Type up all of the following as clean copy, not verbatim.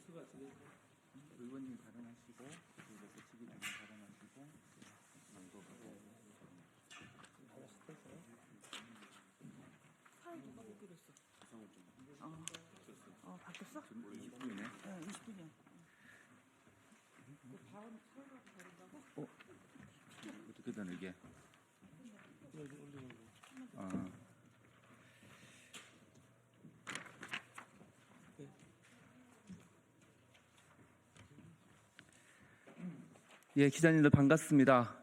의원님 발언하시고 그리고 대책위원님 발언하시고 사회 누가 보기로 했어? 바뀌었어? 20분이네. 네, 20분이야. 그 다음 서울하고 다른다고? 어떻게 되는 이게? 예, 기자님들 반갑습니다.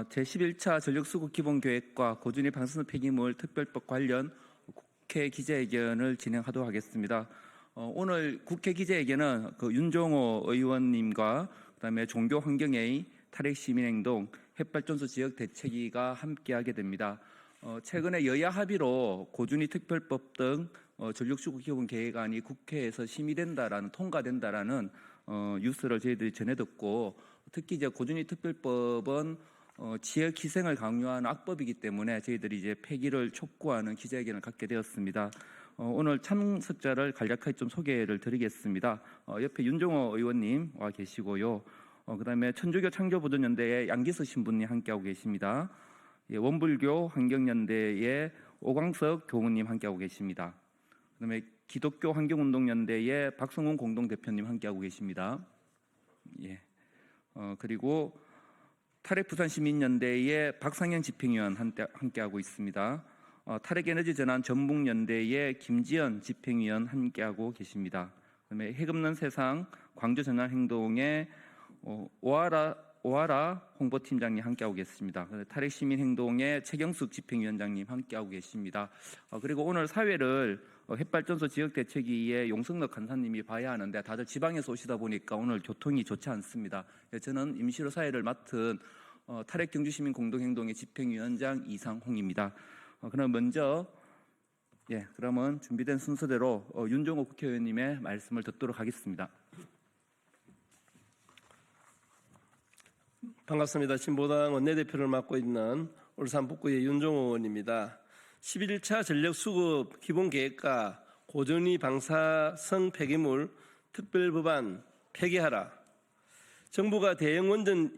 제11차 전력수급 기본계획과 고준위 방사선 폐기물 특별법 관련 국회 기자회견을 진행하도록 하겠습니다. 오늘 국회 기자회견은 윤종호 의원님과 그다음에 종교환경회의, 탈핵시민행동, 햇발전소 지역 대책위가 함께하게 됩니다. 최근에 여야 합의로 고준위 특별법 등 전력수급 기본계획안이 국회에서 심의된다라는 통과된다라는 뉴스를 저희들이 전해 듣고, 특히 이제 고준위 특별법은 지역 희생을 강요하는 악법이기 때문에 저희들이 이제 폐기를 촉구하는 기자회견을 갖게 되었습니다. 오늘 참석자를 간략하게 좀 소개를 드리겠습니다. 옆에 윤종호 의원님 와 계시고요. 그다음에 천주교 창조보존연대의 양기석 신부님 함께하고 계십니다. 예, 원불교 환경연대의 오광석 교우님 함께하고 계십니다. 그다음에 기독교 환경운동연대의 박성훈 공동대표님 함께하고 계십니다. 예. 그리고 탈핵부산시민연대의 박상현 집행위원 함께하고 있습니다. 탈핵에너지전환 전북연대의 김지연 집행위원 함께하고 계십니다. 그다음에 핵없는 세상 광주전환행동의 오하라 홍보팀장님 함께하고 계십니다. 탈핵시민행동의 최경숙 집행위원장님 함께하고 계십니다. 그리고 오늘 사회를 햇발전소 지역대책위의 용성덕 간사님이 봐야 하는데 다들 지방에서 오시다 보니까 오늘 교통이 좋지 않습니다. 저는 임시로 사회를 맡은 탈핵경주시민공동행동의 집행위원장 이상홍입니다. 그럼 먼저 그러면 준비된 순서대로 윤종호 국회의원님의 말씀을 듣도록 하겠습니다. 반갑습니다. 진보당 원내대표를 맡고 있는 울산 북구의 윤종호 의원입니다. 11차 전력수급 기본계획과 고준위 방사선 폐기물 특별법안 폐기하라. 정부가 대형 원전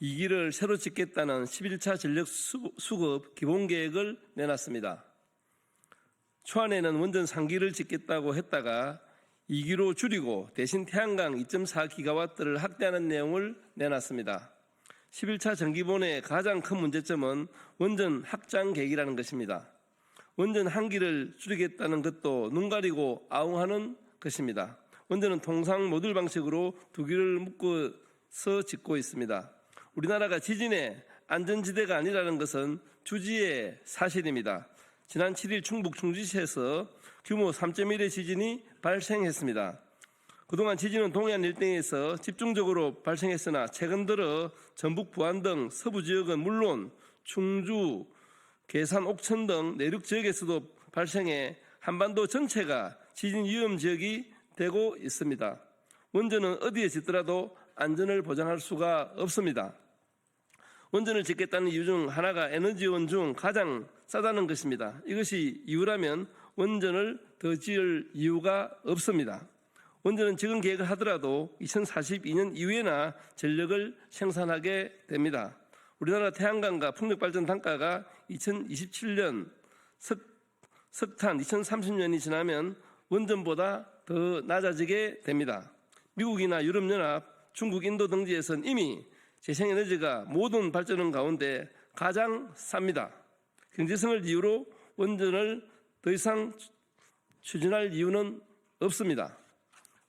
2기를 새로 짓겠다는 11차 전력수급 기본계획을 내놨습니다. 초안에는 원전 3기를 짓겠다고 했다가 2기로 줄이고 대신 태양광 2.4기가와트를 확대하는 내용을 내놨습니다. 11차 전기본의 가장 큰 문제점은 원전 확장 계획이라는 것입니다. 원전 1기를 줄이겠다는 것도 눈 가리고 아웅하는 것입니다. 원전은 통상 모듈 방식으로 2기를 묶어서 짓고 있습니다. 우리나라가 지진의 안전지대가 아니라는 것은 주지의 사실입니다. 지난 7일 충북 충주시에서 규모 3.1의 지진이 발생했습니다. 그동안 지진은 동해안 일대에서 집중적으로 발생했으나 최근 들어 전북 부안 등 서부 지역은 물론 충주, 괴산, 옥천 등 내륙 지역에서도 발생해 한반도 전체가 지진 위험 지역이 되고 있습니다. 원전은 어디에 짓더라도 안전을 보장할 수가 없습니다. 원전을 짓겠다는 이유 중 하나가 에너지원 중 가장 싸다는 것입니다. 이것이 이유라면 원전을 더 지을 이유가 없습니다. 원전은 지금 계획을 하더라도 2042년 이후에나 전력을 생산하게 됩니다. 우리나라 태양광과 풍력발전 단가가 2027년 석탄 2030년이 지나면 원전보다 더 낮아지게 됩니다. 미국이나 유럽연합, 중국, 인도 등지에서는 이미 재생에너지가 모든 발전원 가운데 가장 쌉니다. 경제성을 이유로 원전을 더 이상 추진할 이유는 없습니다.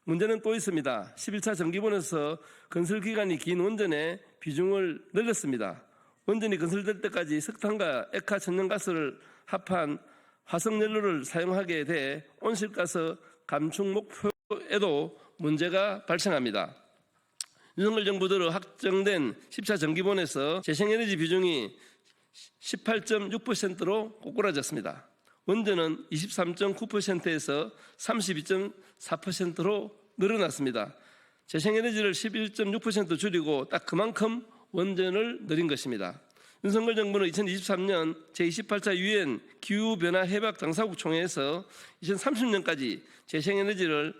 문제는 또 있습니다. 11차 전기본에서 건설기간이 긴 원전의 비중을 늘렸습니다. 원전이 건설될 때까지 석탄과 액화 천연가스를 합한 화석연료를 사용하게 돼 온실가스 감축 목표에도 문제가 발생합니다. 윤석열 정부 들어 확정된 10차 전기본에서 재생에너지 비중이 18.6%로 꼬꾸라졌습니다. 원전은 23.9%에서 32.4%로 늘어났습니다. 재생에너지를 11.6% 줄이고 딱 그만큼 원전을 늘린 것입니다. 윤석열 정부는 2023년 제28차 유엔 기후변화 해박 당사국 총회에서 2030년까지 재생에너지를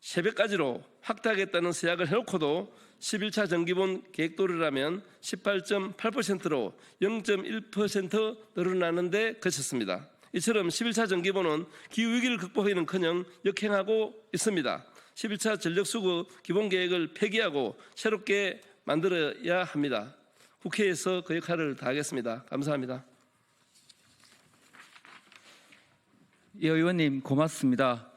새벽까지로 확대하겠다는 서약을 해놓고도 11차 정기본 계획도래라면 18.8%로 0.1% 늘어나는데 그쳤습니다. 이처럼 11차 정기본은 기후위기를 극복하기는커녕 역행하고 있습니다. 11차 전력수급 기본계획을 폐기하고 새롭게 만들어야 합니다. 국회에서 그 역할을 다하겠습니다. 감사합니다. 예, 의원님 고맙습니다.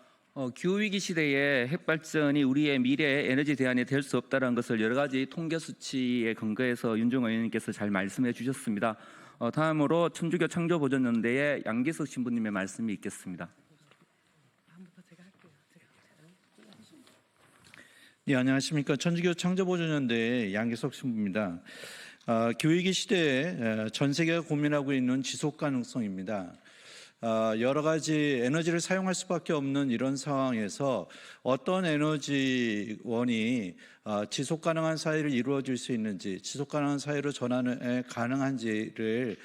기후위기 시대에 핵발전이 우리의 미래의 에너지 대안이 될 수 없다는 것을 여러 가지 통계 수치에 근거해서 윤종호 의원님께서 잘 말씀해 주셨습니다. 다음으로 천주교 창조보존연대의 양기석 신부님의 말씀이 있겠습니다. 네, 안녕하십니까. 천주교 창조보존연대의 양기석 신부입니다. 기후위기 시대에 전 세계가 고민하고 있는 지속 가능성입니다. 여러 가지 에너지를 사용할 수밖에 없는 이런 상황에서 어떤 에너지원이 지속 가능한 사회를 이루어질 수 있는지, 지속 가능한 사회로 전환이 가능한지를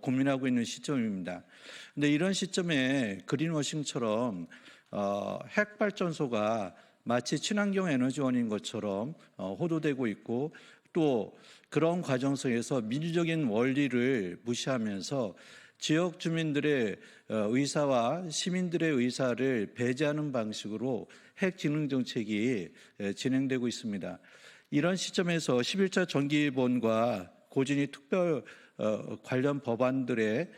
고민하고 있는 시점입니다. 근데 이런 시점에 그린워싱처럼 핵발전소가 마치 친환경 에너지원인 것처럼 호도되고 있고, 또 그런 과정 속에서 민주적인 원리를 무시하면서 지역 주민들의 의사와 시민들의 의사를 배제하는 방식으로 핵진흥 정책이 진행되고 있습니다. 이런 시점에서 11차 정기본과 고준위 특별 관련 법안들의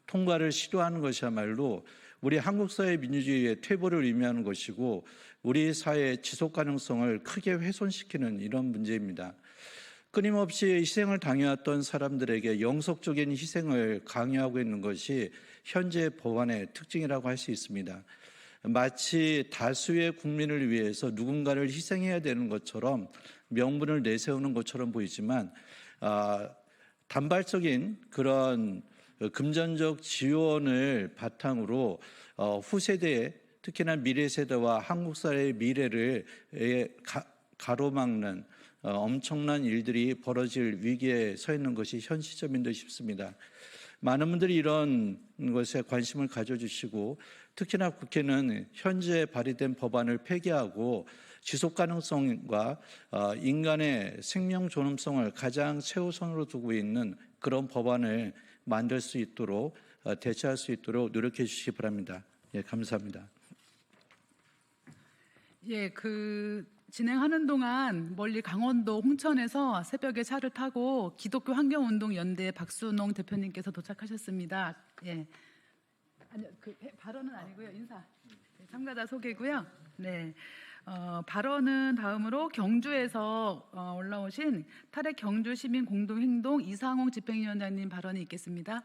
통과를 시도하는 것이야말로 우리 한국 사회 민주주의의 퇴보를 의미하는 것이고, 우리 사회의 지속 가능성을 크게 훼손시키는 이런 문제입니다. 끊임없이 희생을 당해왔던 사람들에게 영속적인 희생을 강요하고 있는 것이 현재 법안의 특징이라고 할 수 있습니다. 마치 다수의 국민을 위해서 누군가를 희생해야 되는 것처럼 명분을 내세우는 것처럼 보이지만, 단발적인 그런 금전적 지원을 바탕으로 후세대, 특히나 미래 세대와 한국 사회의 미래를 가로막는 엄청난 일들이 벌어질 위기에 서 있는 것이 현 시점인 듯 싶습니다. 많은 분들이 이런 것에 관심을 가져주시고, 특히나 국회는 현재 발의된 법안을 폐기하고 지속 가능성과 인간의 생명 존엄성을 가장 최우선으로 두고 있는 그런 법안을 만들 수 있도록, 대체할 수 있도록 노력해 주시기 바랍니다. 예, 감사합니다. 예, 진행하는 동안 멀리 강원도 홍천에서 새벽에 차를 타고 기독교 환경운동 연대 박순홍 대표님께서 도착하셨습니다. 예, 아니요, 발언은 아니고요, 인사. 네, 참가자 소개고요. 네, 발언은 다음으로 경주에서 올라오신 탈핵 경주 시민 공동행동 이상홍 집행위원장님 발언이 있겠습니다.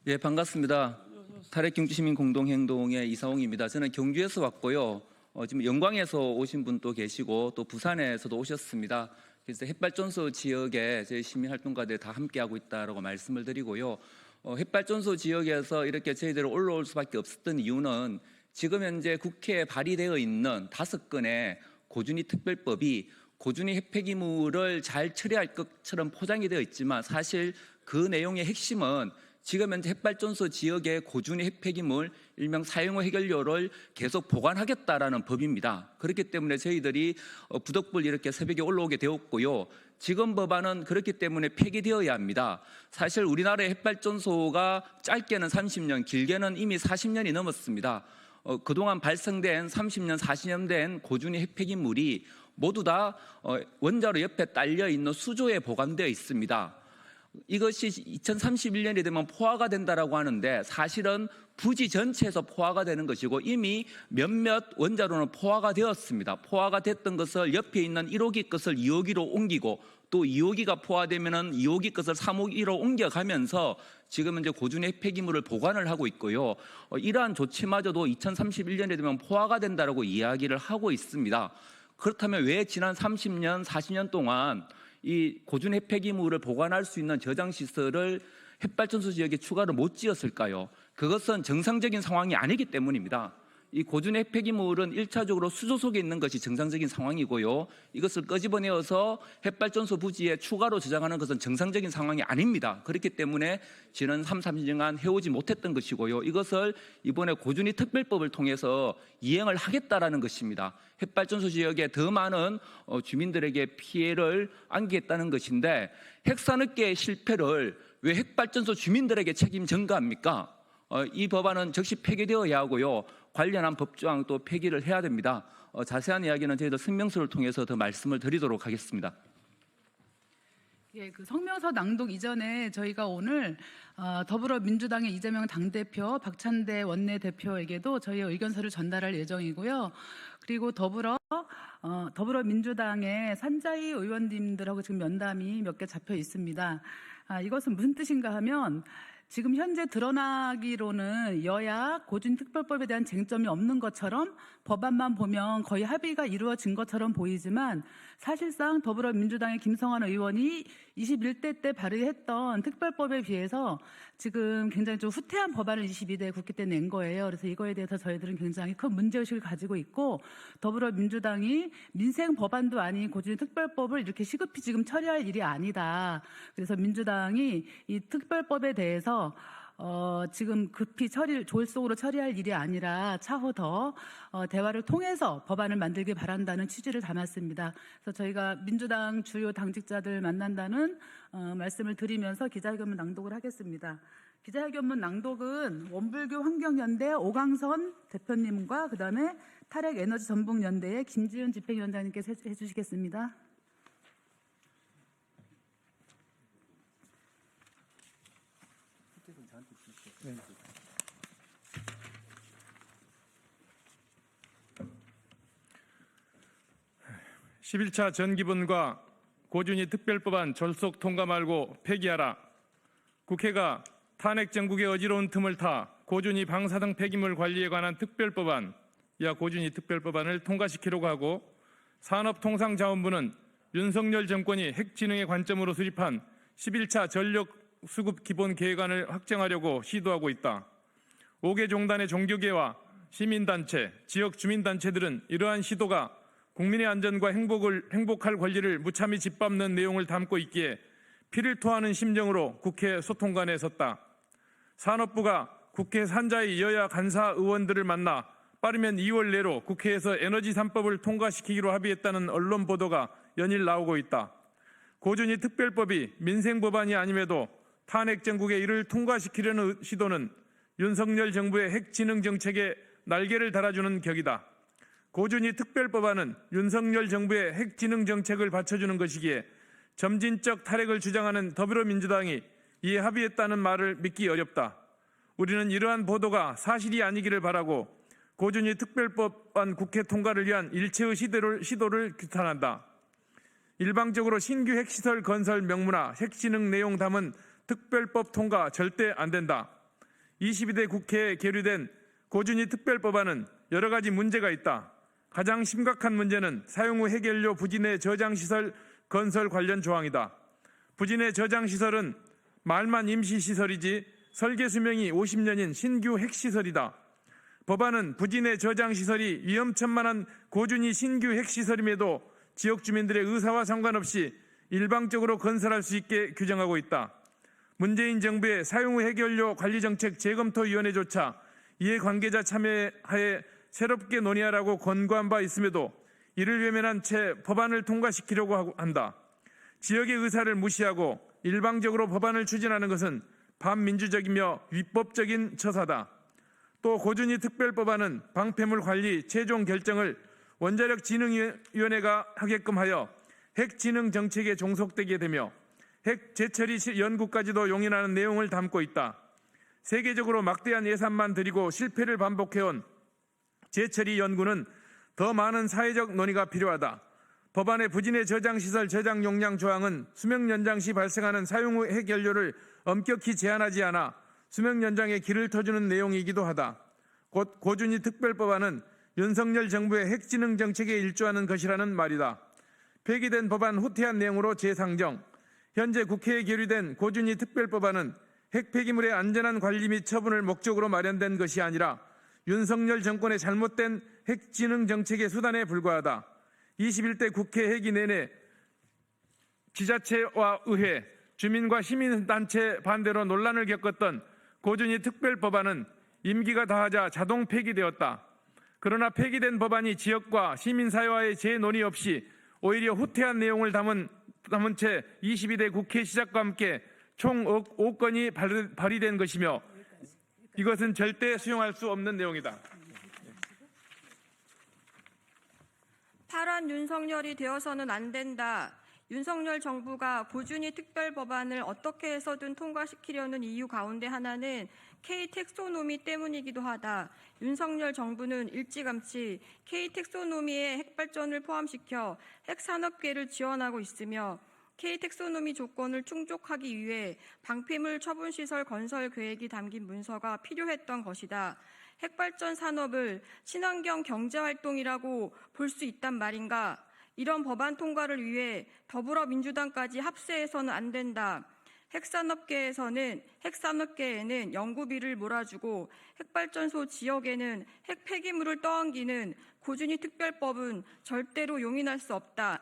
예, 반갑습니다. 탈핵 경주 시민 공동행동의 이상홍입니다. 저는 경주에서 왔고요. 지금 영광에서 오신 분도 계시고 또 부산에서도 오셨습니다. 그래서 핵발전소 지역에 저희 시민활동가들 다 함께하고 있다라고 말씀을 드리고요. 핵발전소 지역에서 이렇게 저희들이 올라올 수밖에 없었던 이유는 지금 현재 국회에 발의되어 있는 5건의 고준위 특별법이 고준위 핵폐기물을 잘 처리할 것처럼 포장이 되어 있지만, 사실 그 내용의 핵심은 지금 현재 핵발전소 지역의 고준위 핵폐기물, 일명 사용후 해결료를 계속 보관하겠다라는 법입니다. 그렇기 때문에 저희들이 부덕불 이렇게 새벽에 올라오게 되었고요. 지금 법안은 그렇기 때문에 폐기되어야 합니다. 사실 우리나라의 핵발전소가 짧게는 30년, 길게는 이미 40년이 넘었습니다. 그동안 발생된 30년, 40년 된 고준위 핵폐기물이 모두 다 원자로 옆에 딸려 있는 수조에 보관되어 있습니다. 이것이 2031년이 되면 포화가 된다라고 하는데, 사실은 부지 전체에서 포화가 되는 것이고 이미 몇몇 원자로는 포화가 되었습니다. 포화가 됐던 것을 옆에 있는 1호기 것을 2호기로 옮기고, 또 2호기가 포화되면은 2호기 것을 3호기로 옮겨가면서 지금 이제 고준위 핵폐기물을 보관을 하고 있고요. 이러한 조치마저도 2031년에 되면 포화가 된다라고 이야기를 하고 있습니다. 그렇다면 왜 지난 30년, 40년 동안 이 고준위 핵폐기물을 보관할 수 있는 저장 시설을 핵발전소 지역에 추가로 못 지었을까요? 그것은 정상적인 상황이 아니기 때문입니다. 이 고준위 핵 폐기물은 1차적으로 수조 속에 있는 것이 정상적인 상황이고요. 이것을 끄집어내어서 핵발전소 부지에 추가로 저장하는 것은 정상적인 상황이 아닙니다. 그렇기 때문에 지난 3, 4년간 해오지 못했던 것이고요. 이것을 이번에 고준위 특별법을 통해서 이행을 하겠다라는 것입니다. 핵발전소 지역에 더 많은 주민들에게 피해를 안기겠다는 것인데 핵산업계의 실패를 왜 핵발전소 주민들에게 책임 전가합니까? 이 법안은 즉시 폐기되어야 하고요. 관련한 법조항도 폐기를 해야 됩니다. 자세한 이야기는 저희들 성명서를 통해서 더 말씀을 드리도록 하겠습니다. 예, 그 성명서 낭독 이전에 저희가 오늘 더불어민주당의 이재명 당대표, 박찬대 원내대표에게도 저희의 의견서를 전달할 예정이고요. 그리고 더불어민주당의 산자희 의원님들하고 지금 면담이 몇 개 잡혀 있습니다. 이것은 무슨 뜻인가 하면 지금 현재 드러나기로는 여야 고준위 특별법에 대한 쟁점이 없는 것처럼 법안만 보면 거의 합의가 이루어진 것처럼 보이지만 사실상 더불어민주당의 김성환 의원이 21대 때 발의했던 특별법에 비해서 지금 굉장히 좀 후퇴한 법안을 22대 국회 때 낸 거예요. 그래서 이거에 대해서 저희들은 굉장히 큰 문제의식을 가지고 있고 더불어민주당이 민생 법안도 아닌 고준위 특별법을 이렇게 시급히 지금 처리할 일이 아니다. 그래서 민주당이 이 특별법에 대해서 지금 급히 조율적으로 처리할 일이 아니라 차후 더 대화를 통해서 법안을 만들길 바란다는 취지를 담았습니다. 그래서 저희가 민주당 주요 당직자들 만난다는 말씀을 드리면서 기자회견문 낭독을 하겠습니다. 기자회견문 낭독은 원불교 환경연대 오강선 대표님과 그다음에 탈핵에너지전북연대의 김지은 집행위원장님께서 해주시겠습니다. 네. 11차 전기분과 고준위 특별법안 졸속 통과 말고 폐기하라. 국회가 탄핵 정국의 어지러운 틈을 타 고준위 방사능 폐기물 관리에 관한 특별법안, 이하 고준위 특별법안을 통과시키려고 하고 산업통상자원부는 윤석열 정권이 핵진흥의 관점으로 수립한 11차 전력수급 기본계획안을 확정하려고 시도하고 있다. 5개 종단의 종교계와 시민단체, 지역 주민단체들은 이러한 시도가 국민의 안전과 행복할 권리를 무참히 짓밟는 내용을 담고 있기에 피를 토하는 심정으로 국회 소통관에 섰다. 산업부가 국회 산자의 여야 간사 의원들을 만나 빠르면 2월 내로 국회에서 에너지 3법을 통과시키기로 합의했다는 언론 보도가 연일 나오고 있다. 고준위 특별법이 민생 법안이 아님에도 탄핵 정국의 이를 통과시키려는 시도는 윤석열 정부의 핵진흥 정책에 날개를 달아주는 격이다. 고준위 특별법안은 윤석열 정부의 핵진흥 정책을 받쳐주는 것이기에 점진적 탈핵을 주장하는 더불어민주당이 이에 합의했다는 말을 믿기 어렵다. 우리는 이러한 보도가 사실이 아니기를 바라고 고준위 특별법안 국회 통과를 위한 일체의 시도를 규탄한다. 일방적으로 신규 핵시설 건설 명무나 핵진흥 내용 담은 특별법 통과 절대 안 된다. 22대 국회에 계류된 고준위 특별법안은 여러 가지 문제가 있다. 가장 심각한 문제는 사용 후 핵연료 부진의 저장시설 건설 관련 조항이다. 부진의 저장시설은 말만 임시시설이지 설계 수명이 50년인 신규 핵시설이다. 법안은 부진의 저장시설이 위험천만한 고준위 신규 핵시설임에도 지역 주민들의 의사와 상관없이 일방적으로 건설할 수 있게 규정하고 있다. 문재인 정부의 사용 후 핵연료 관리정책 재검토위원회조차 이해 관계자 참여하에 새롭게 논의하라고 권고한 바 있음에도 이를 외면한 채 법안을 통과시키려고 한다. 지역의 의사를 무시하고 일방적으로 법안을 추진하는 것은 반민주적이며 위법적인 처사다. 또 고준위 특별법안은 방패물 관리 최종 결정을 원자력진흥위원회가 하게끔 하여 핵진흥 정책에 종속되게 되며 핵 재처리 연구까지도 용인하는 내용을 담고 있다. 세계적으로 막대한 예산만 들이고 실패를 반복해온 재처리 연구는 더 많은 사회적 논의가 필요하다. 법안의 부진의 저장시설 저장 용량 조항은 수명 연장 시 발생하는 사용 후 핵연료를 엄격히 제한하지 않아 수명 연장에 길을 터주는 내용이기도 하다. 곧 고준위 특별법안은 윤석열 정부의 핵진흥 정책에 일조하는 것이라는 말이다. 폐기된 법안 후퇴한 내용으로 재상정. 현재 국회에 계류된 고준위 특별법안은 핵 폐기물의 안전한 관리 및 처분을 목적으로 마련된 것이 아니라 윤석열 정권의 잘못된 핵진흥 정책의 수단에 불과하다. 21대 국회 회기 내내 지자체와 의회, 주민과 시민단체 반대로 논란을 겪었던 고준희 특별법안은 임기가 다하자 자동 폐기되었다. 그러나 폐기된 법안이 지역과 시민사회와의 재논의 없이 오히려 후퇴한 내용을 담은 채 22대 국회 시작과 함께 총 5건이 발의된 것이며 이것은 절대 수용할 수 없는 내용이다. 파란 윤석열이 되어서는 안 된다. 윤석열 정부가 고준희 특별법안을 어떻게 해서든 통과시키려는 이유 가운데 하나는 K택소노미 때문이기도 하다. 윤석열 정부는 일찌감치 K택소노미에 핵발전을 포함시켜 핵산업계를 지원하고 있으며 K택소노미 조건을 충족하기 위해 방패물 처분시설 건설 계획이 담긴 문서가 필요했던 것이다. 핵발전 산업을 친환경 경제활동이라고 볼 수 있단 말인가? 이런 법안 통과를 위해 더불어민주당까지 합세해서는 안 된다. 핵산업계에는 연구비를 몰아주고 핵발전소 지역에는 핵 폐기물을 떠안기는 고준희 특별법은 절대로 용인할 수 없다.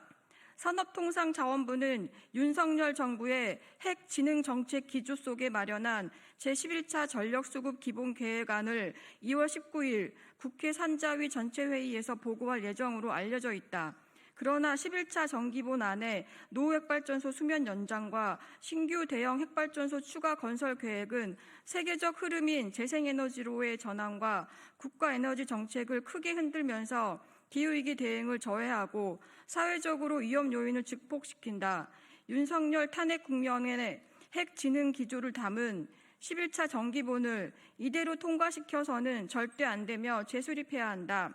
산업통상자원부는 윤석열 정부의 핵진흥정책 기조 속에 마련한 제11차 전력수급 기본계획안을 2월 19일 국회 산자위 전체회의에서 보고할 예정으로 알려져 있다. 그러나 11차 정기본안의 노후핵발전소 수면 연장과 신규 대형 핵발전소 추가 건설 계획은 세계적 흐름인 재생에너지로의 전환과 국가에너지 정책을 크게 흔들면서 기후위기 대응을 저해하고 사회적으로 위험 요인을 증폭시킨다. 윤석열 탄핵 국면의 핵진흥 기조를 담은 11차 정기본을 이대로 통과시켜서는 절대 안 되며 재수립해야 한다.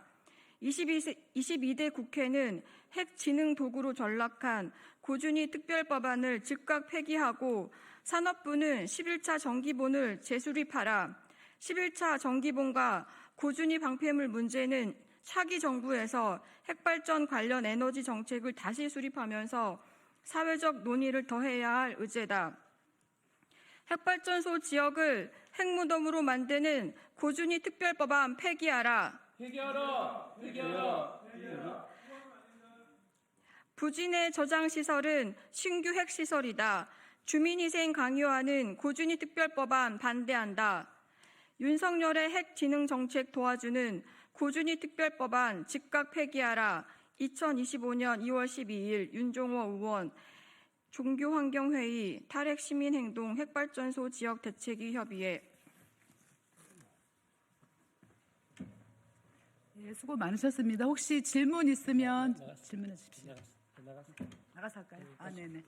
22대 국회는 핵진흥 도구로 전락한 고준희 특별법안을 즉각 폐기하고 산업부는 11차 정기본을 재수립하라. 11차 정기본과 고준희 방패물 문제는 차기 정부에서 핵발전 관련 에너지 정책을 다시 수립하면서 사회적 논의를 더해야 할 의제다. 핵발전소 지역을 핵무덤으로 만드는 고준희 특별법안 폐기하라. 부진의 저장시설은 신규 핵시설이다. 주민위생 강요하는 고준희 특별법안 반대한다. 윤석열의 핵진흥 정책 도와주는 고준희 특별법안 즉각 폐기하라. 2025년 2월 12일 윤종호 의원 종교환경회의 탈핵시민행동 핵발전소 지역대책위 협의회. 네, 수고 많으셨습니다. 혹시 질문 있으면 질문해 주십시오. 나가서 할까요? 네네.